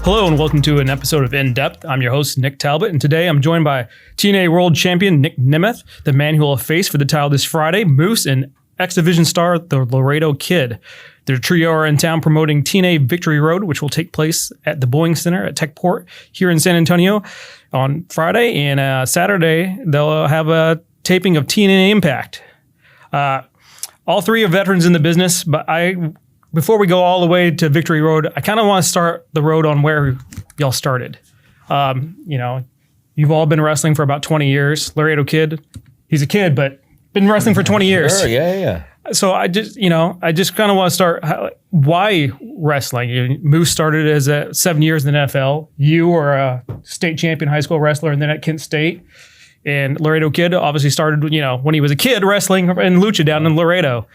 Hello and welcome to an episode of In Depth. I'm your host, Nick Talbot, and today I'm joined by TNA World Champion Nic Nemeth, the man who will face for the title this Friday, Moose, and X Division star, the Laredo Kid. Their trio are in town promoting TNA Victory Road, which will take place at the Boeing Center at Techport here in San Antonio on Friday, and Saturday they'll have a taping of TNA Impact. All three are veterans in the business, but before we go all the way to Victory Road, I kind of want to start the road on where y'all started. You've all been wrestling for about 20 years. Laredo Kid, he's a kid, but been wrestling for 20 years. Sure, yeah. So I just kind of want to start. Why wrestling? Moose started as 7 years in the NFL. You were a state champion high school wrestler, and then at Kent State. And Laredo Kid obviously started, when he was a kid wrestling in Lucha down in Laredo.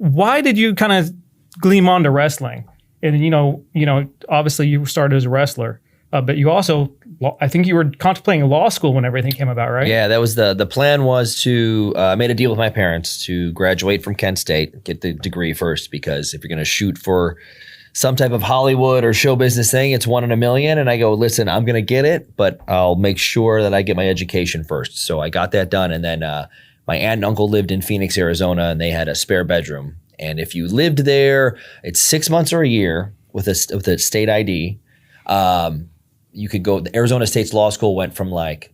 Why did you kind of gleam onto wrestling? And obviously you started as a wrestler, but you also, I think you were contemplating law school when everything came about, right? Yeah, that was the plan was to, I made a deal with my parents to graduate from Kent State, get the degree first, because if you're going to shoot for some type of Hollywood or show business thing, it's 1 in a million. And I go, listen, I'm going to get it, but I'll make sure that I get my education first. So I got that done. And then my aunt and uncle lived in Phoenix, Arizona, and they had a spare bedroom. And if you lived there, it's 6 months or a year with a state ID. You could go. The Arizona State's law school went from like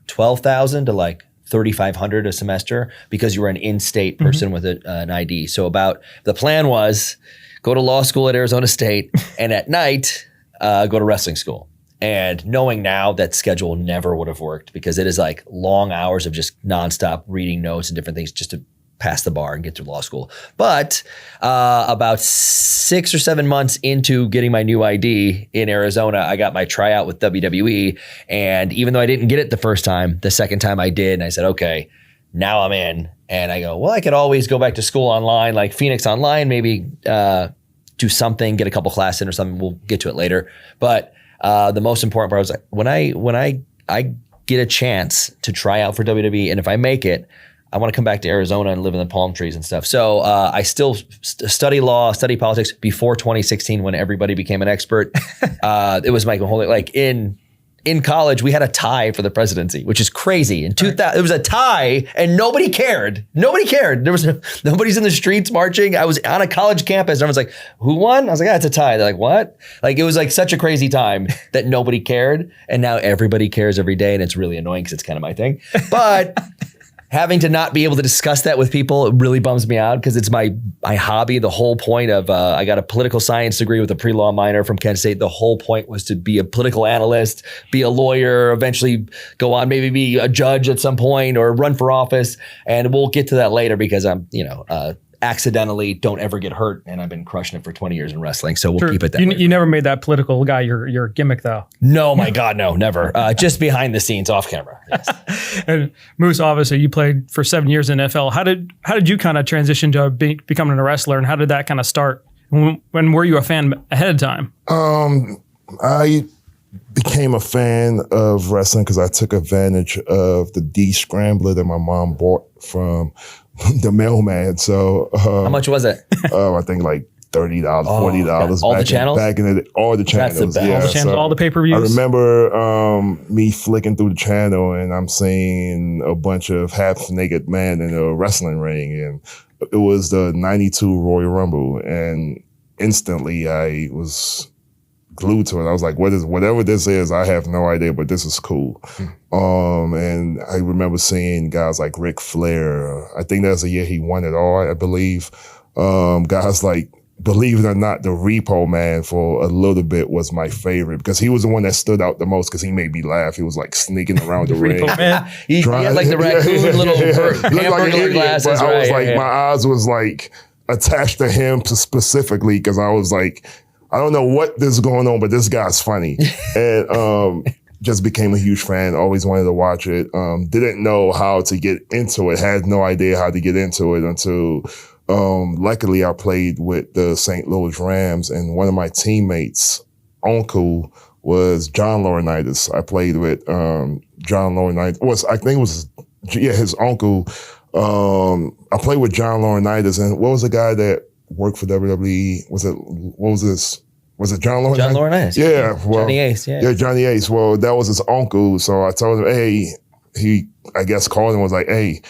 $12,000 to like $3,500 a semester because you were an in-state person with an ID. So the plan was go to law school at Arizona State and at night go to wrestling school. And knowing now that schedule never would have worked because it is like long hours of just nonstop reading notes and different things just to pass the bar and get through law school. But about 6 or 7 months into getting my new ID in Arizona, I got my tryout with WWE. And even though I didn't get it the first time, the second time I did, and I said, okay, now I'm in. And I go, well, I could always go back to school online, like Phoenix Online, maybe do something, get a couple classes in or something. We'll get to it later. But the most important part was like, when I get a chance to try out for WWE, and if I make it, I want to come back to Arizona and live in the palm trees and stuff. So I still study law, study politics before 2016 when everybody became an expert. It was my whole, like in college, we had a tie for the presidency, which is crazy. In 2000, it was a tie and nobody cared. Nobody cared. Nobody's in the streets marching. I was on a college campus and everyone's like, who won? I was like, it's a tie. They're like, what? Like, it was like such a crazy time that nobody cared. And now everybody cares every day. And it's really annoying because it's kind of my thing. But having to not be able to discuss that with people, it really bums me out because it's my hobby. The whole point of, I got a political science degree with a pre-law minor from Kent State. The whole point was to be a political analyst, be a lawyer, eventually go on, maybe be a judge at some point or run for office. And we'll get to that later because I'm, accidentally don't ever get hurt. And I've been crushing it for 20 years in wrestling. So we'll keep it that way. You never made that political guy your gimmick though. No, my God, no, never. Just behind the scenes off camera. Yes. And Moose, obviously you played for 7 years in the NFL. How did you kind of transition to becoming a wrestler and how did that kind of start? When were you a fan ahead of time? I became a fan of wrestling because I took advantage of the D-Scrambler that my mom bought from the mailman. So how much was it? I think like $30, $40. All the channels? Back in all the channels. That's the best. Yeah, all the channels, all the pay-per-views. I remember me flicking through the channel and I'm seeing a bunch of half-naked men in a wrestling ring. And it was the 92 Royal Rumble. And instantly I was glued to it. I was like, whatever this is, I have no idea, but this is cool. And I remember seeing guys like Ric Flair. I think that's the year he won it all, I believe. Guys like, believe it or not, the Repo Man for a little bit was my favorite because he was the one that stood out the most because he made me laugh. He was like sneaking around the ring. Repo Man. He had like the raccoon little hamburger glasses. But I was like, my eyes was like attached to him specifically because I was like, I don't know what is going on, but this guy's funny. And just became a huge fan, always wanted to watch it. Didn't know how to get into it, had no idea how to get into it until luckily I played with the St. Louis Rams and one of my teammates' uncle was John Laurinaitis. I played with John Laurinaitis. I think it was his uncle. I played with John Laurinaitis and what was the guy that worked for WWE? What was this? Was it John Laurinaitis? John Laurinaitis. Yeah. Well, Johnny Ace. Yeah. Yeah, Johnny Ace. Well, that was his uncle. So I told him, hey, he, I guess, called him and was like, hey,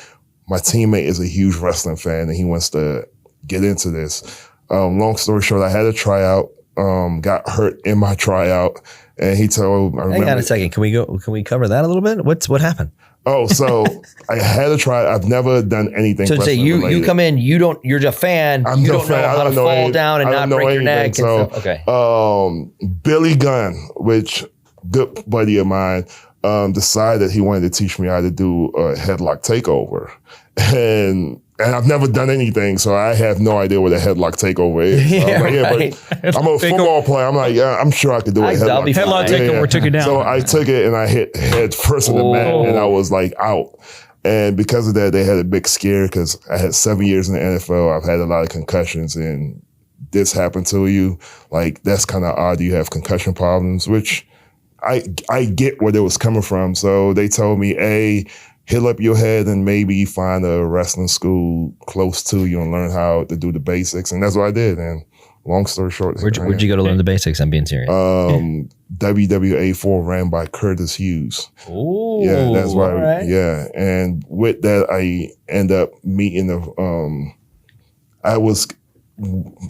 my teammate is a huge wrestling fan and he wants to get into this. Long story short, I had a tryout, got hurt in my tryout, and he told, Hang on a second. Can we cover that a little bit? What happened? Oh, so I had a tryout. I've never done anything. So say you come in, you're a fan. I'm you no don't fan. know how to fall down and not break your neck. So, and stuff. Okay. Billy Gunn, which good buddy of mine, decided he wanted to teach me how to do a headlock takeover. And I've never done anything, so I have no idea what a headlock takeover is. So I'm like, but I'm a football player. I'm like, yeah, I'm sure I could do a headlock. Headlock takeover took you down. So I took it and I hit head first in the mat, and I was like out. And because of that, they had a big scare because I had 7 years in the NFL. I've had a lot of concussions, and this happened to you. Like, that's kind of odd. You have concussion problems, which I get where they was coming from. So they told me, heal up your head and maybe find a wrestling school close to you and learn how to do the basics. And that's what I did. And long story short. Where'd you go to learn the basics? I'm being serious. WWA 4 ran by Curtis Hughes. Oh, yeah, that's why. Right. Yeah. And with that, I end up meeting I was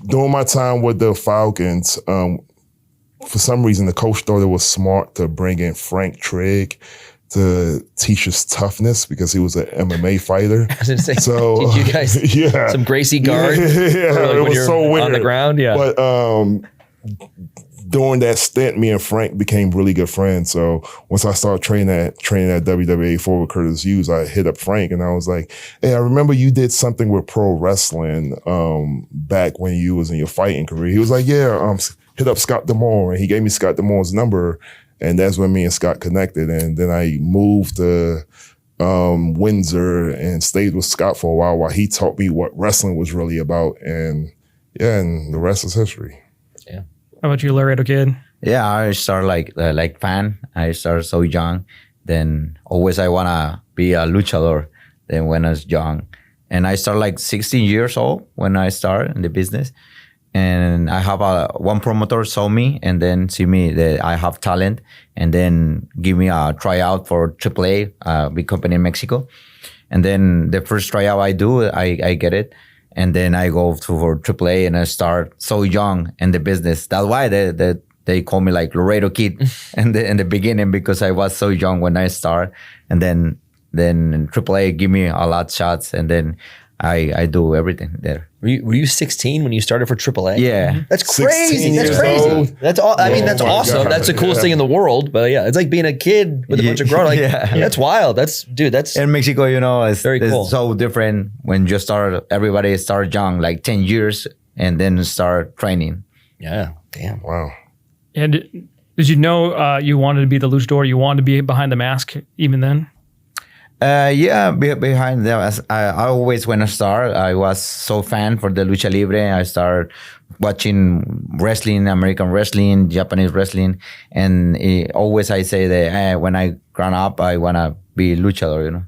during my time with the Falcons, for some reason, the coach thought it was smart to bring in Frank Trigg to teach us toughness because he was an MMA fighter. I was going to say, so, did you guys some Gracie guard? Yeah, it was so weird. On the ground, yeah. But during that stint, me and Frank became really good friends. So once I started training at WWA 4 with Curtis Hughes, I hit up Frank and I was like, hey, I remember you did something with pro wrestling back when you was in your fighting career. He was like, yeah, hit up Scott D'Amore. And he gave me Scott D'Amore's number. And that's when me and Scott connected. And then I moved to Windsor and stayed with Scott for a while he taught me what wrestling was really about. And yeah, and the rest is history. Yeah. How about you, Laredo Kid? Yeah, I started like fan. I started so young. Then always I wanna be a luchador. Then when I was young, and I started like 16 years old when I started in the business. And I have one promoter saw me and then see me that I have talent and then give me a tryout for AAA, a big company in Mexico. And then the first tryout I do, I get it. And then I go for AAA and I start so young in the business. That's why they call me like Laredo Kid in the beginning because I was so young when I start. And then AAA give me a lot of shots and then I do everything there. Were you 16 when you started for AAA? Yeah. That's crazy. That's crazy. Old. That's all. I mean, that's my awesome. God. That's the coolest thing in the world. But yeah, it's like being a kid with a bunch of grown. Like, that's wild. That's in Mexico, it's very cool. It's so different when you start. Everybody start young, like 10 years, and then start training. Yeah. Damn. Wow. And did you know you wanted to be the luchador? You wanted to be behind the mask even then? Yeah, behind them. I always, when I start, I was so fan for the Lucha Libre. I started watching wrestling, American wrestling, Japanese wrestling. And always I say that when I grow up, I want to be luchador,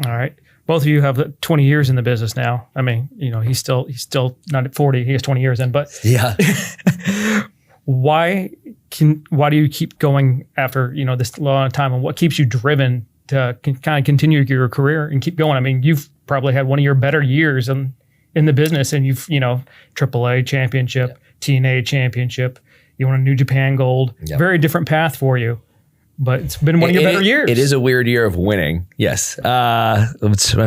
All right. Both of you have 20 years in the business now. I mean, he's still not at 40. He has 20 years in, but yeah. Why do you keep going after, this long time, and what keeps you driven to kind of continue your career and keep going? I mean, you've probably had one of your better years in the business, and you've, AAA championship, TNA championship, you won a New Japan Gold, very different path for you, but it's been one of your better years. It is a weird year of winning. Yes. I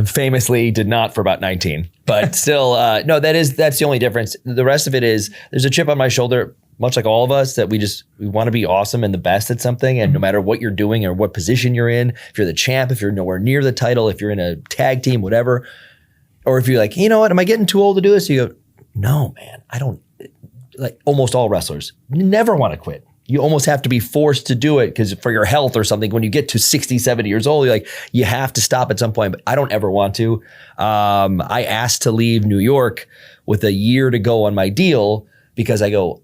famously did not for about 19, but still, no, that's the only difference. The rest of it is there's a chip on my shoulder, much like all of us, that we want to be awesome and the best at something. And no matter what you're doing or what position you're in, if you're the champ, if you're nowhere near the title, if you're in a tag team, whatever, or if you're like, you know what, am I getting too old to do this? You go, no, man, I don't. Like almost all wrestlers never want to quit. You almost have to be forced to do it because for your health or something, when you get to 60, 70 years old, you're like, you have to stop at some point, but I don't ever want to. I asked to leave New York with a year to go on my deal because I go,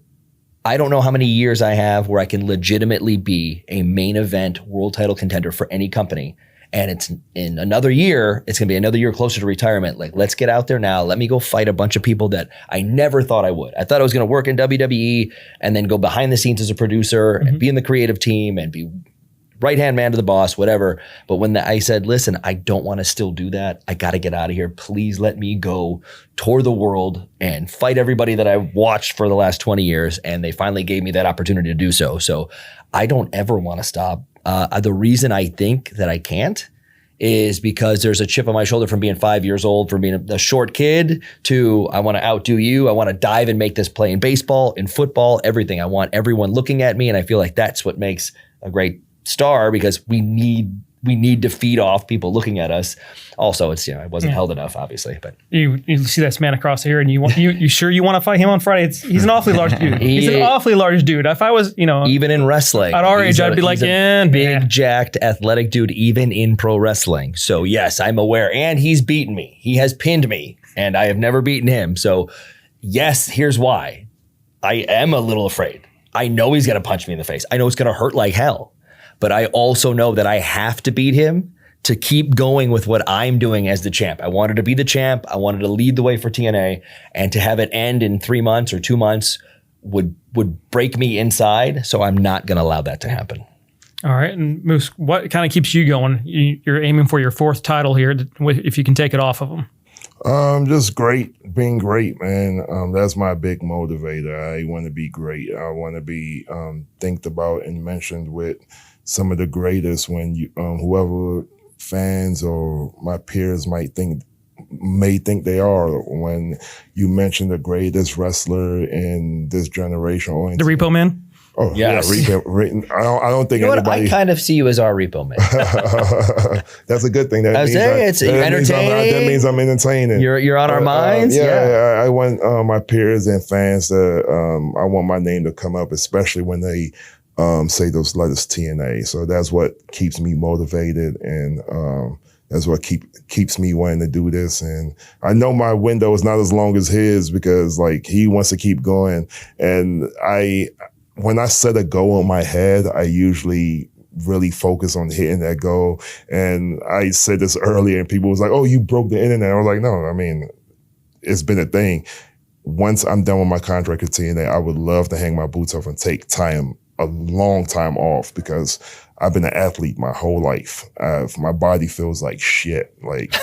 I don't know how many years I have where I can legitimately be a main event world title contender for any company and it's in another year, it's going to be another year closer to retirement. Like, let's get out there now. Let me go fight a bunch of people that I never thought I would. I thought I was going to work in WWE and then go behind the scenes as a producer and be in the creative team and be right-hand man to the boss, whatever. But when I said, listen, I don't want to still do that. I got to get out of here. Please let me go tour the world and fight everybody that I've watched for the last 20 years. And they finally gave me that opportunity to do so. So I don't ever want to stop. The reason I think that I can't is because there's a chip on my shoulder from being 5 years old, from being a short kid to I want to outdo you. I want to dive and make this play in baseball, in football, everything. I want everyone looking at me. And I feel like that's what makes a great star, because we need to feed off people looking at us. Also, it's, I wasn't held enough, obviously, but you see this man across here, and you sure you want to fight him on Friday? He's an awfully large dude. He's an awfully large dude. If I was, even in wrestling, at our age, I'd be like, big, jacked, athletic dude, even in pro wrestling. So yes, I'm aware, and he's beaten me. He has pinned me, and I have never beaten him. So yes, here's why. I am a little afraid. I know he's going to punch me in the face. I know it's going to hurt like hell. But I also know that I have to beat him to keep going with what I'm doing as the champ. I wanted to be the champ. I wanted to lead the way for TNA, and to have it end in 3 months or 2 months would break me inside. So I'm not going to allow that to happen. All right. And Moose, what kind of keeps you going? You're aiming for your 4th title here, if you can take it off of him. Just being great, man. That's my big motivator. I want to be great. I want to be think about and mentioned with some of the greatest, when whoever fans or my peers may think they are. When you mention the greatest wrestler in this generation, or the Repo Man. Oh yes. Yeah, Repo. I don't think anybody. I kind of see you as our Repo Man. That's a good thing. It's entertaining. That means I'm entertaining. You're on our minds. I want my peers and fans to. I want my name to come up, especially when they say those letters TNA. So that's what keeps me motivated, and that's what keeps me wanting to do this. And I know my window is not as long as his, because like he wants to keep going. And when I set a goal in my head, I usually really focus on hitting that goal. And I said this earlier, and people was like, "Oh, you broke the internet." I was like, "No, I mean, it's been a thing." Once I'm done with my contract at TNA, I would love to hang my boots off and take a long time off, because I've been an athlete my whole life. My body feels like shit. Like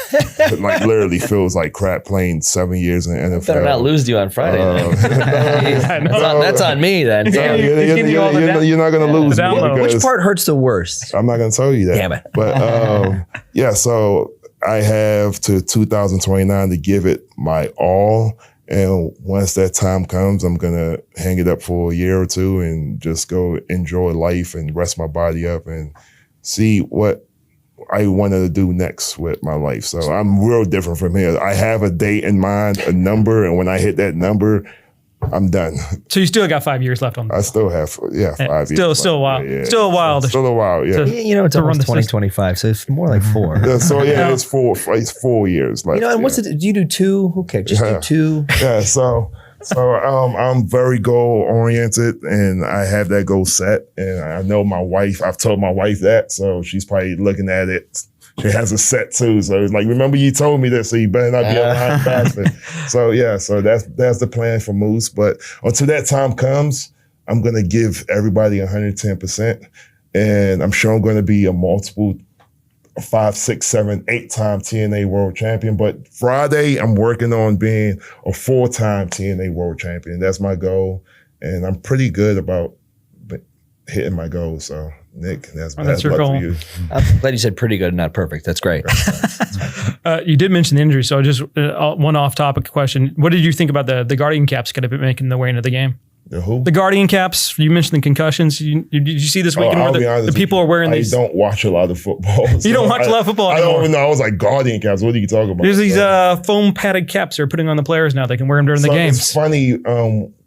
literally feels like crap playing 7 years in the NFL. Better not lose you on Friday. That's on me then. So you're not going to lose. Which part hurts the worst? I'm not going to tell you that. Damn it. But so I have to 2029 to give it my all. And once that time comes, I'm going to hang it up for a year or two and just go enjoy life and rest my body up and see what I wanted to do next with my life. So I'm real different from here. I have a date in mind, a number, and when I hit that number, I'm done. So you still got 5 years left on. I still have 5 years. Still a while. Yeah. Still a while. Still a while. Yeah. It's almost 2025, so it's more like 4. It's 4. It's 4 years left. And what's it? Do you do 2? Okay, just do 2. Yeah. So I'm very goal oriented, and I have that goal set. And I know my wife. I've told my wife that, so she's probably looking at it. She has a set too, so it's like, remember you told me this, so you better not be behind faster. So that's the plan for Moose. But until that time comes, I'm gonna give everybody 110%, and I'm sure I'm gonna be a multiple 5, 6, 7, 8-time TNA World Champion. But Friday, I'm working on being a 4-time TNA World Champion. That's my goal, and I'm pretty good about hitting my goal. So Nick, that's your luck goal. for you. I'm glad you said pretty good, not perfect. That's great. You did mention the injury, so just one off-topic question. What did you think about the Guardian caps kind of making their way into the game? The who? The Guardian caps. You mentioned the concussions. Did you see this weekend where the people are wearing these? I don't watch a lot of football. You don't watch a lot of football anymore? I don't even know. I was like, Guardian caps. What are you talking about? There's these foam padded caps they're putting on the players now. They can wear them during the games. It's funny.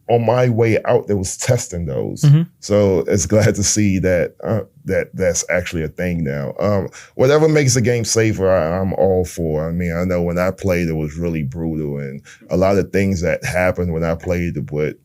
On my way out, there was testing those. Mm-hmm. So it's glad to see that that's actually a thing now. Whatever makes the game safer, I'm all for. I mean, I know when I played, it was really brutal, and a lot of things that happened when I played with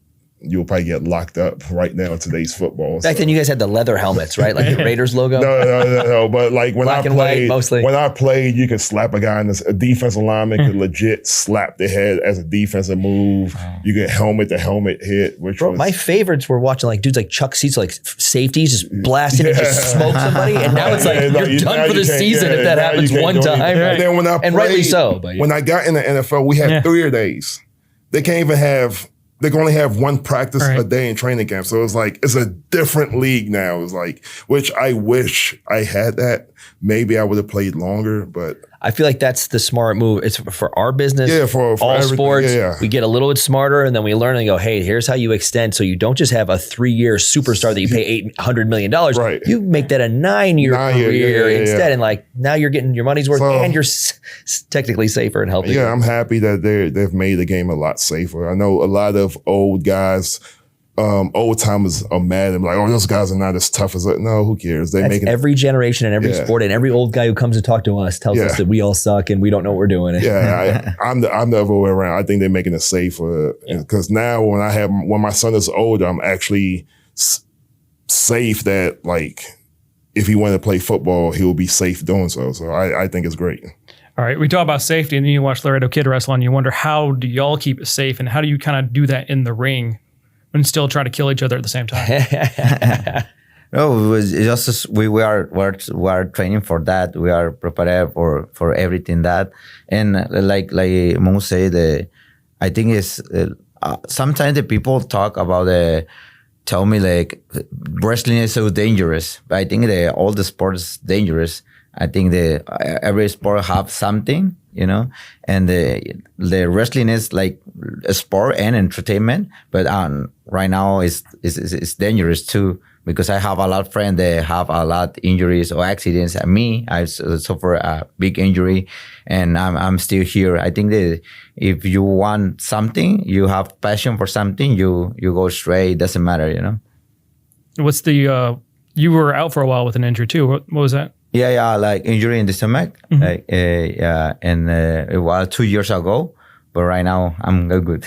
you'll probably get locked up right now in today's football. Back then, you guys had the leather helmets, right? Like the Raiders logo. No. But like when Black I and white, played, mostly. when I played, you could slap a guy in a defensive lineman could legit slap the head as a defensive move. You get helmet to helmet hit, which was My favorites were watching like dudes like Chuck Cecil, like safeties, just blasting and just smoke somebody. And now it's like you're done for the season if that happens one time. And then when I played, rightly so. But when I got in the NFL, we had 3 days. They can't even have. They can only have one practice a day in training camp. So it's like, it's a different league now. It's like, which I wish I had that. Maybe I would have played longer, but I feel like that's the smart move. It's for our business. Yeah, for all everything. sports. Yeah. We get a little bit smarter and then we learn and go, hey, here's how you extend. So you don't just have a 3-year superstar that you pay $800 million. Right. You make that a 9-year career instead. And like, now you're getting your money's worth and you're technically safer and healthier. Yeah, I'm happy that they've made the game a lot safer. I know a lot of old guys, old timers are mad and like, oh, those guys are not as tough as that. No, who cares? They make every generation and every sport, and every old guy who comes to talk to us tells us that we all suck and we don't know what we're doing. I'm the other way around. I think they're making it safer because now when my son is older, I'm actually safe that like if he wanted to play football, he will be safe doing so. So I think it's great. All right, we talk about safety, and then you watch Laredo Kid wrestle, and you wonder how do y'all keep it safe, and how do you kind of do that in the ring and still try to kill each other at the same time? No, it's just we are training for that. We are prepared for everything that, and like Mo say, I think it's sometimes the people talk about tell me like wrestling is so dangerous, but I think all the sports is dangerous. I think every sport have something, and the wrestling is like a sport and entertainment, but right now it's dangerous too, because I have a lot of friends that have a lot of injuries or accidents. And me, I suffered a big injury and I'm still here. I think that if you want something, you have passion for something, you go straight, it doesn't matter, What's the, you were out for a while with an injury too. What was that? Yeah, like injury in the stomach. Like, and it was 2 years ago, but right now I'm good.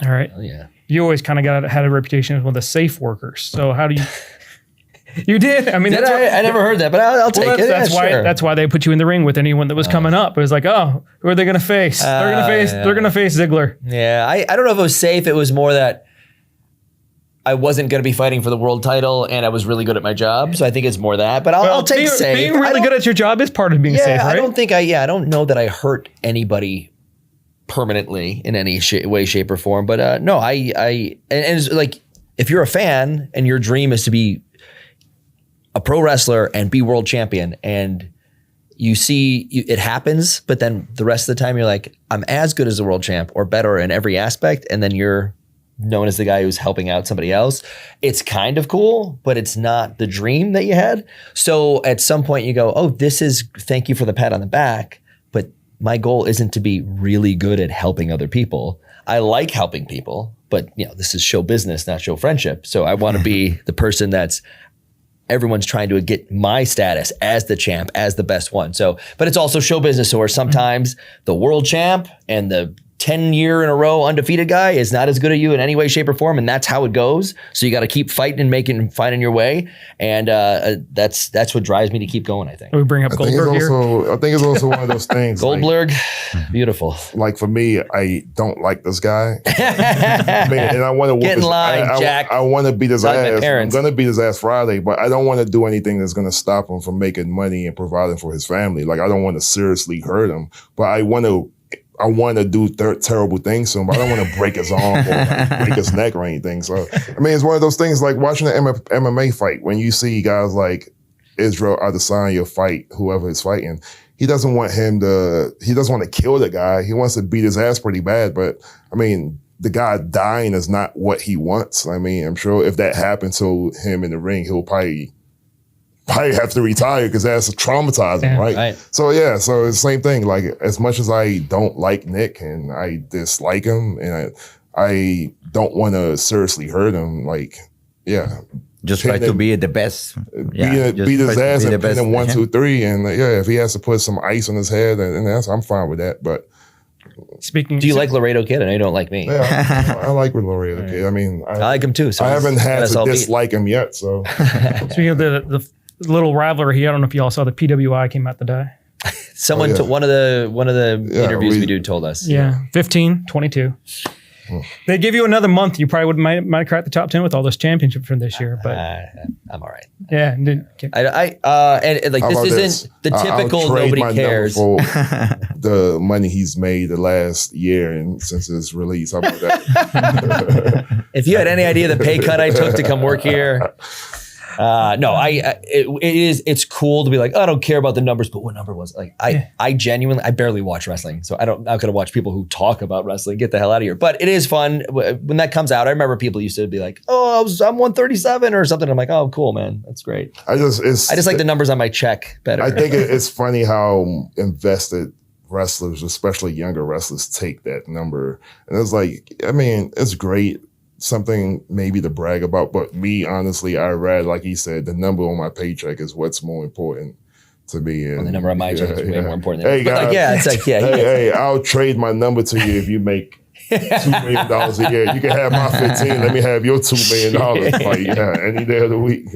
All right. Oh, yeah. You always kind of had a reputation as one of the safe workers. So how do you? You did. I mean, I never heard that, but I'll take it. That's why they put you in the ring with anyone that was coming up. It was like, oh, who are they going to face? They're going to face Ziggler. Yeah, I don't know if it was safe. It was more that I wasn't going to be fighting for the world title, and I was really good at my job. So I think it's more that. But I'll take safe. Being really good at your job is part of being safe, right? I don't know that I hurt anybody permanently in any way, shape, or form. But no, and it's like if you're a fan and your dream is to be a pro wrestler and be world champion, and you see it happens, but then the rest of the time you're like, I'm as good as the world champ or better in every aspect, and then you're known as the guy who's helping out somebody else. It's kind of cool, but it's not the dream that you had. So at some point you go, oh, thank you for the pat on the back, but my goal isn't to be really good at helping other people. I like helping people, but this is show business, not show friendship. So I want to be the person that's everyone's trying to get my status as the champ, as the best one. So, but it's also show business, where sometimes the world champ and the 10-year in a row undefeated guy is not as good at you in any way, shape, or form, and that's how it goes. So you got to keep fighting and finding your way, and that's what drives me to keep going. I think. We bring up Goldberg here. I think it's also one of those things. Goldberg, beautiful. Like for me, I don't like this guy, and I want to get in line, Jack. I want to beat his ass. I'm Parents. going to beat his ass Friday, but I don't want to do anything that's going to stop him from making money and providing for his family. Like I don't want to seriously hurt him, but I want to do terrible things to him, but I don't want to break his arm or break his neck or anything. So, I mean, it's one of those things like watching an MMA fight. When you see guys like Israel Adesanya fight whoever is fighting, he doesn't want to kill the guy. He wants to beat his ass pretty bad. But, I mean, the guy dying is not what he wants. I mean, I'm sure if that happened to him in the ring, he'll probably have to retire because that's traumatizing, right? So it's the same thing. Like as much as I don't like Nick and I dislike him and I don't want to seriously hurt him, just try to be the best. Beat his ass and pin him 1, 2, 3, and if he has to put some ice on his head, and I'm fine with that. But Speaking, Do you like Laredo Kid? I know you don't like me. Yeah, I like Laredo Kid. I mean, I like him too. So I haven't had us to all beat. dislike him yet. So Speaking of the little rivalry here, I don't know if y'all saw the PWI came out today. Someone yeah. took one of the interviews we do told us. Yeah, 15, 22. They give you another month. You probably might crack the top 10 with all those championships from this year. But I'm all right. yeah, And like How this about isn't the typical I'll trade nobody my cares. number for the money he's made the last year and since his release. How about that? If you had any idea the pay cut I took to come work here. No, it's cool to be like, oh, I don't care about the numbers, but what number was it? Like I genuinely, I barely watch wrestling. So I'm not going to watch people who talk about wrestling. Get the hell out of here. But it is fun when that comes out. I remember people used to be like, oh, I'm 137 or something. I'm like, oh, cool, man. That's great. I just like the numbers on my check better. I think it's funny how invested wrestlers, especially younger wrestlers, take that number. And it's like, I mean, it's great. Something maybe to brag about, but me, honestly, I read, like he said, the number on my paycheck is what's more important to me. And the number on my check is way more important. Hey, guys, it's like, hey, I'll trade my number to you if you make $2 million a year. You can have my 15. Let me have your $2 million. Like, any day of the week.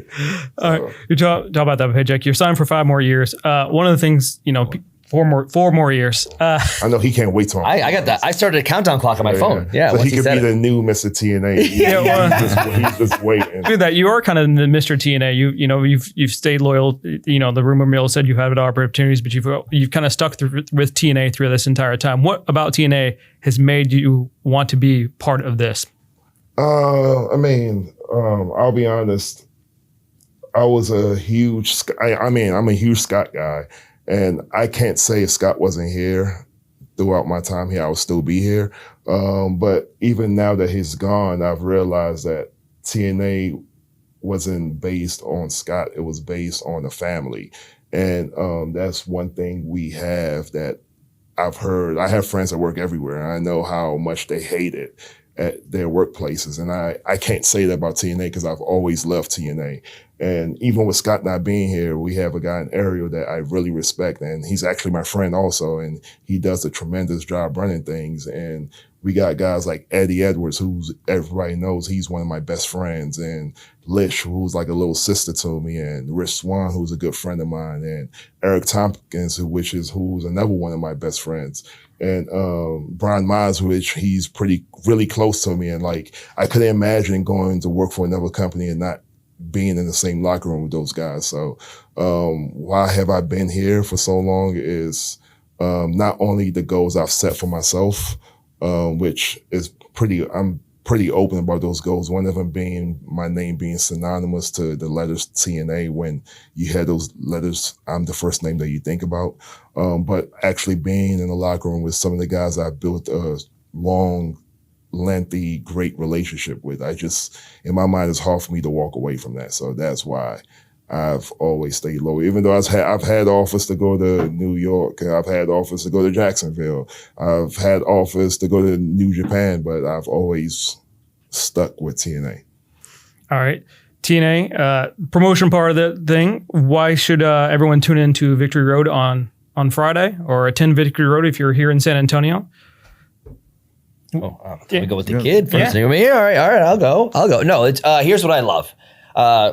All right, you talk about that paycheck. You're signed for 5 more years. One of the things, 4 more years. I know he can't wait till I got that. I started a countdown clock on my phone. Yeah, so he could be the new Mr. TNA. He's just waiting. Do that. You are kind of the Mr. TNA. You've stayed loyal. The rumor mill said you've had other opportunities, but you've kind of stuck with TNA through this entire time. What about TNA has made you want to be part of this? I mean, I'll be honest. I was a huge. I'm a huge Scott guy. And I can't say if Scott wasn't here throughout my time here, I would still be here. But even now that he's gone, I've realized that TNA wasn't based on Scott. It was based on the family. And that's one thing we have that I've heard. I have friends that work everywhere, and I know how much they hate it at their workplaces. And I can't say that about TNA because I've always loved TNA. And even with Scott not being here, we have a guy in Ariel that I really respect. And he's actually my friend also. And he does a tremendous job running things. And we got guys like Eddie Edwards, who's everybody knows he's one of my best friends. And Lish, who's like a little sister to me. And Rich Swan, who's a good friend of mine. And Eric Tompkins, who's another one of my best friends. And Brian Miles, which he's really close to me. And like, I couldn't imagine going to work for another company and not being in the same locker room with those guys. So why have I been here for so long is not only the goals I've set for myself, which is I'm pretty open about those goals. One of them being my name being synonymous to the letters TNA. When you had those letters, I'm the first name that you think about. But actually being in the locker room with some of the guys I've built a long, lengthy, great relationship with. In my mind, it's hard for me to walk away from that. So that's why I've always stayed low. Even though I've had offers to go to New York, I've had offers to go to Jacksonville, I've had offers to go to New Japan, but I've always stuck with TNA. All right. TNA, promotion part of the thing. Why should everyone tune into Victory Road on Friday, or attend Victory Road if you're here in San Antonio? Can we go with the kid first? Yeah. All right, I'll go. No, it's here's what I love.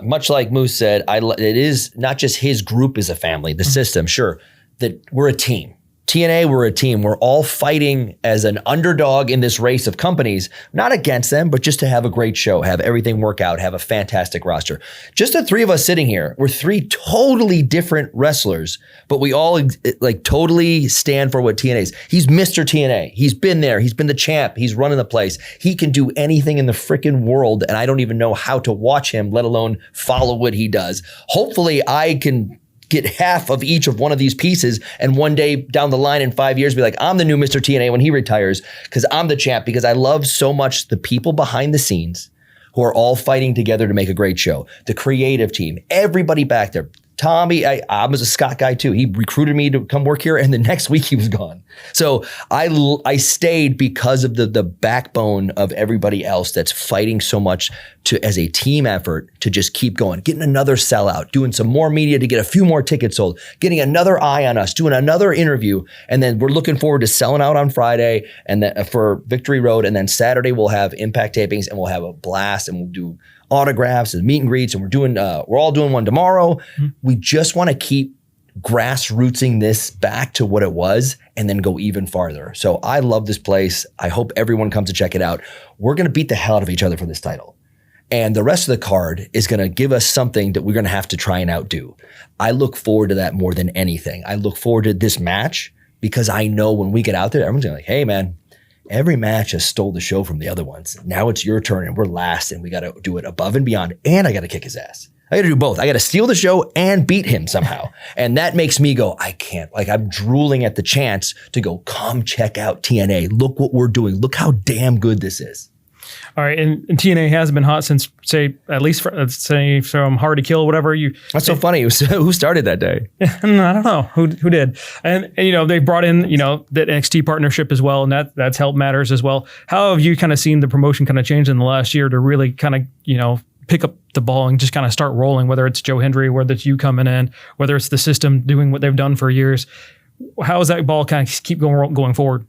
Much like Moose said, it is not just his group is a family, the system, sure, that we're a team. TNA, we're a team. We're all fighting as an underdog in this race of companies, not against them, but just to have a great show, have everything work out, have a fantastic roster. Just the 3 of us sitting here, we're 3 totally different wrestlers, but we all like totally stand for what TNA is. He's Mr. TNA. He's been there. He's been the champ. He's running the place. He can do anything in the freaking world, and I don't even know how to watch him, let alone follow what he does. Hopefully I can get half of each of one of these pieces, and one day down the line in 5 years be like, I'm the new Mr. TNA when he retires, because I'm the champ, because I love so much the people behind the scenes who are all fighting together to make a great show. The creative team, everybody back there, Tommy, I was a Scott guy too. He recruited me to come work here, and the next week he was gone. So I stayed because of the backbone of everybody else that's fighting so much as a team effort to just keep going, getting another sellout, doing some more media to get a few more tickets sold, getting another eye on us, doing another interview, and then we're looking forward to selling out on Friday and then for Victory Road, and then Saturday we'll have Impact tapings and we'll have a blast and we'll do autographs and meet and greets, and we're all doing one tomorrow. Mm-hmm. We just want to keep grassrootsing this back to what it was and then go even farther. So I love this place. I hope everyone comes to check it out. We're going to beat the hell out of each other for this title. And the rest of the card is going to give us something that we're going to have to try and outdo. I look forward to that more than anything. I look forward to this match because I know when we get out there, everyone's going to be like, hey man, every match has stole the show from the other ones. Now it's your turn and we're last and we got to do it above and beyond. And I got to kick his ass. I got to do both. I got to steal the show and beat him somehow. And that makes me go, I can't. Like I'm drooling at the chance to go, come check out TNA. Look what we're doing. Look how damn good this is. All right, and TNA has been hot since, say, at least from Hard to Kill, whatever you. That's so funny. Who started that day? I don't know who did, and they brought in the NXT partnership as well, and that's helped matters as well. How have you kind of seen the promotion kind of change in the last year to really kind of pick up the ball and just kind of start rolling? Whether it's Joe Hendry, whether it's you coming in, whether it's the system doing what they've done for years, how is that ball kind of keep going forward?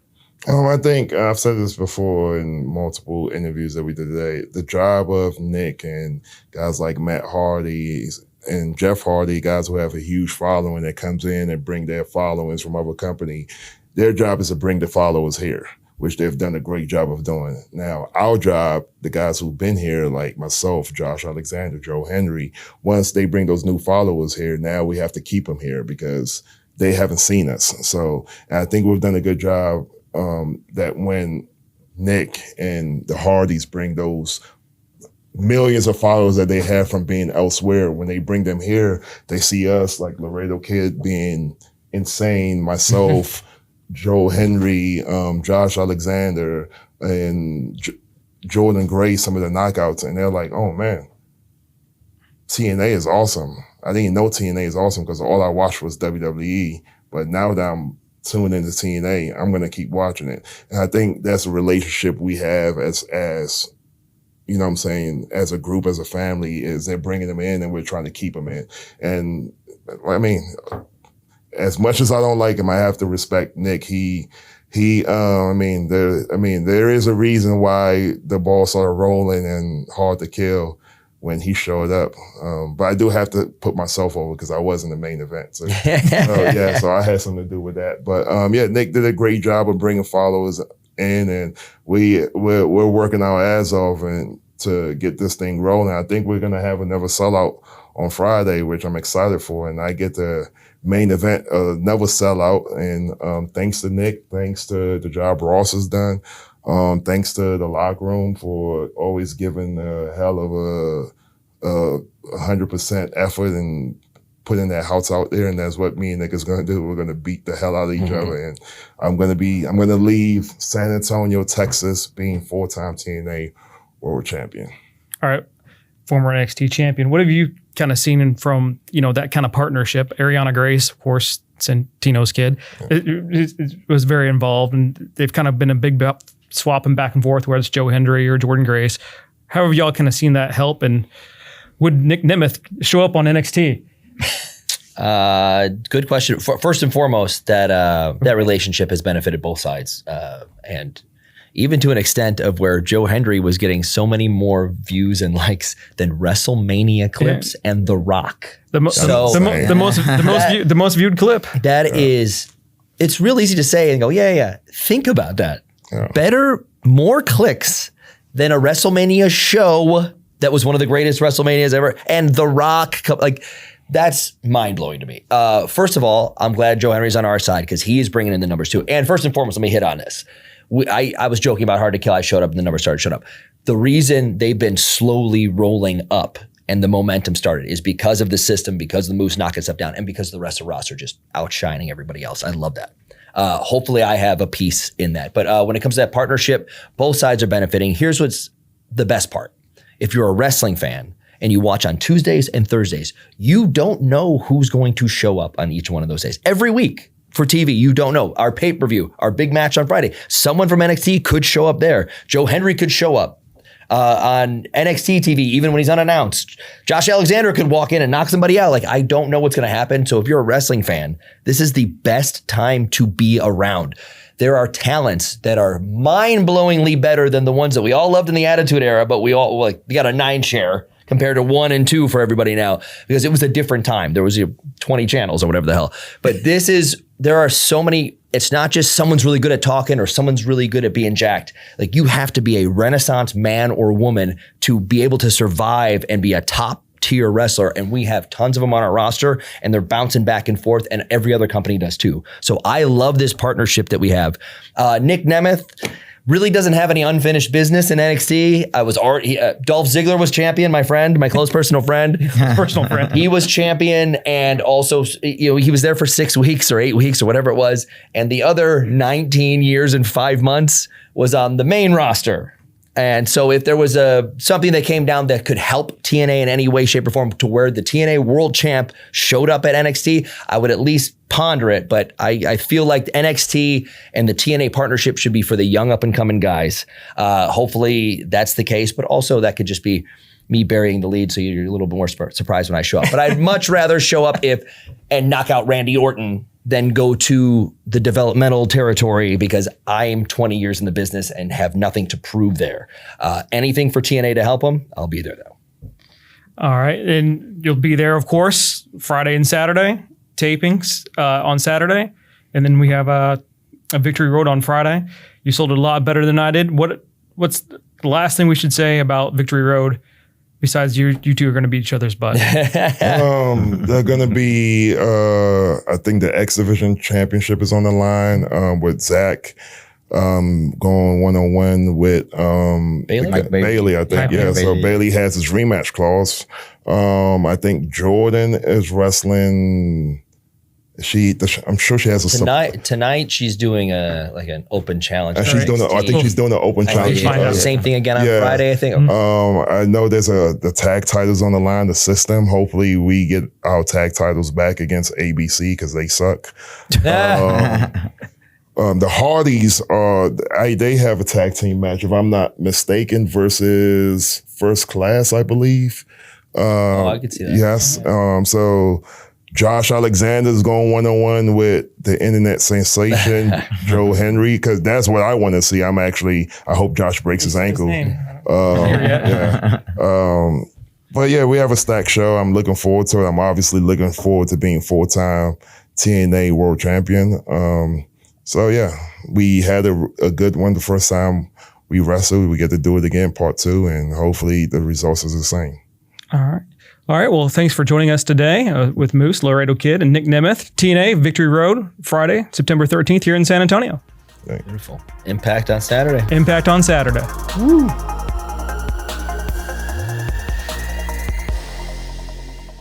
I think I've said this before in multiple interviews that we did today. The job of Nick and guys like Matt Hardy and Jeff Hardy, guys who have a huge following that comes in and bring their followings from other company, their job is to bring the followers here, which they've done a great job of doing. Now, our job, the guys who've been here, like myself, Josh Alexander, Joe Hendry, once they bring those new followers here, now we have to keep them here because they haven't seen us. So I think we've done a good job that when Nick and the Hardys bring those millions of followers that they have from being elsewhere, when they bring them here, they see us like Laredo Kid being insane, myself, Joe Hendry, Josh Alexander, and Jordan Gray, some of the knockouts, and they're like, oh man, TNA is awesome. I didn't know TNA is awesome because all I watched was WWE, but now that I'm tuned into TNA, I'm going to keep watching it. And I think that's a relationship we have as you know what I'm saying, as a group, as a family, is they're bringing them in and we're trying to keep them in. And I mean, as much as I don't like him, I have to respect Nick. There is a reason why the ball started rolling and Hard to Kill when he showed up. But I do have to put myself over because I was in the main event. So I had something to do with that. But Nick did a great job of bringing followers in, and we're working our ass off and to get this thing rolling. I think we're gonna have another sellout on Friday, which I'm excited for, and I get the main event another sellout. And thanks to Nick, thanks to the job Ross has done. Thanks to the locker room for always giving a hell of a 100% effort and putting that house out there. And that's what me and Nick is going to do. We're going to beat the hell out of each other. And I'm going to leave San Antonio, Texas, being 4-time TNA World Champion. All right. Former NXT champion. What have you kind of seen from, that kind of partnership? Ariana Grace, of course, Santino's kid, it was very involved, and they've kind of been a big swapping back and forth, whether it's Joe Hendry or Jordan Grace. How have y'all kind of seen that help? And would Nic Nemeth show up on NXT? Good question. First and foremost, that relationship has benefited both sides. And even to an extent of where Joe Hendry was getting so many more views and likes than WrestleMania clips and The Rock. The most viewed clip. That is, it's real easy to say and go, yeah. Think about that. Yeah. More clicks than a WrestleMania show that was one of the greatest WrestleManias ever, and The Rock, that's mind-blowing to me. First of all, I'm glad Joe Henry's on our side because he is bringing in the numbers too. And first and foremost, let me hit on this. I was joking about Hard to Kill. I showed up and the numbers started showing up. The reason they've been slowly rolling up and the momentum started is because of the system, because the moves knocking stuff down, and because the rest of the roster just outshining everybody else. I love that. Hopefully I have a piece in that. But when it comes to that partnership, both sides are benefiting. Here's what's the best part. If you're a wrestling fan and you watch on Tuesdays and Thursdays, you don't know who's going to show up on each one of those days. Every week for TV, you don't know. Our pay-per-view, our big match on Friday, someone from NXT could show up there. Joe Hendry could show up on NXT TV, even when he's unannounced. Josh Alexander could walk in and knock somebody out. Like, I don't know what's going to happen. So if you're a wrestling fan, this is the best time to be around. There are talents that are mind-blowingly better than the ones that we all loved in the Attitude Era, but we got a 9 share compared to 1 and 2 for everybody now, because it was a different time. There was 20 channels or whatever the hell. But there are so many, it's not just someone's really good at talking or someone's really good at being jacked. Like, you have to be a Renaissance man or woman to be able to survive and be a top tier wrestler, and we have tons of them on our roster, and they're bouncing back and forth, and every other company does too. So I love this partnership that we have. Nic Nemeth really doesn't have any unfinished business in NXT. Dolph Ziggler was champion, my friend, my close personal friend. He was champion, and also, he was there for 6 weeks or 8 weeks or whatever it was, and the other 19 years and 5 months was on the main roster. And so if there was something that came down that could help TNA in any way, shape, or form to where the TNA World Champ showed up at NXT, I would at least ponder it. But I feel like NXT and the TNA partnership should be for the young up-and-coming guys. Hopefully that's the case, but also that could just be me burying the lead so you're a little bit more surprised when I show up. But I'd much rather show up and knock out Randy Orton than go to the developmental territory, because I am 20 years in the business and have nothing to prove there. Anything for TNA to help them, I'll be there though. All right. And you'll be there, of course, Friday and Saturday, tapings on Saturday. And then we have a Victory Road on Friday. You sold it a lot better than I did. What's the last thing we should say about Victory Road? Besides, you two are going to beat each other's butt. They're going to be, I think the X Division Championship is on the line with Zach going one-on-one with Bailey, I think. Yeah, so Bailey has his rematch clause. I think Jordan is wrestling. I'm sure she has a tonight. She's doing an open challenge. And I think she's doing an open challenge. Same thing again on Friday, I think. I know there's the tag titles on the line, the system. Hopefully we get our tag titles back against ABC, because they suck. The Hardys they have a tag team match, if I'm not mistaken, versus First Class, I believe. I could see that. Yes. So Josh Alexander's going one-on-one with the internet sensation, Joe Hendry, because that's what I want to see. I hope Josh breaks his ankle. But yeah, we have a stacked show. I'm looking forward to it. I'm obviously looking forward to being full-time TNA World Champion. So yeah, we had a good one the first time we wrestled. We get to do it again, part 2, and hopefully the results is the same. All right. Well, thanks for joining us today with Moose, Laredo Kid, and Nic Nemeth. TNA Victory Road, Friday, September 13th here in San Antonio. Beautiful. Impact on Saturday. Woo.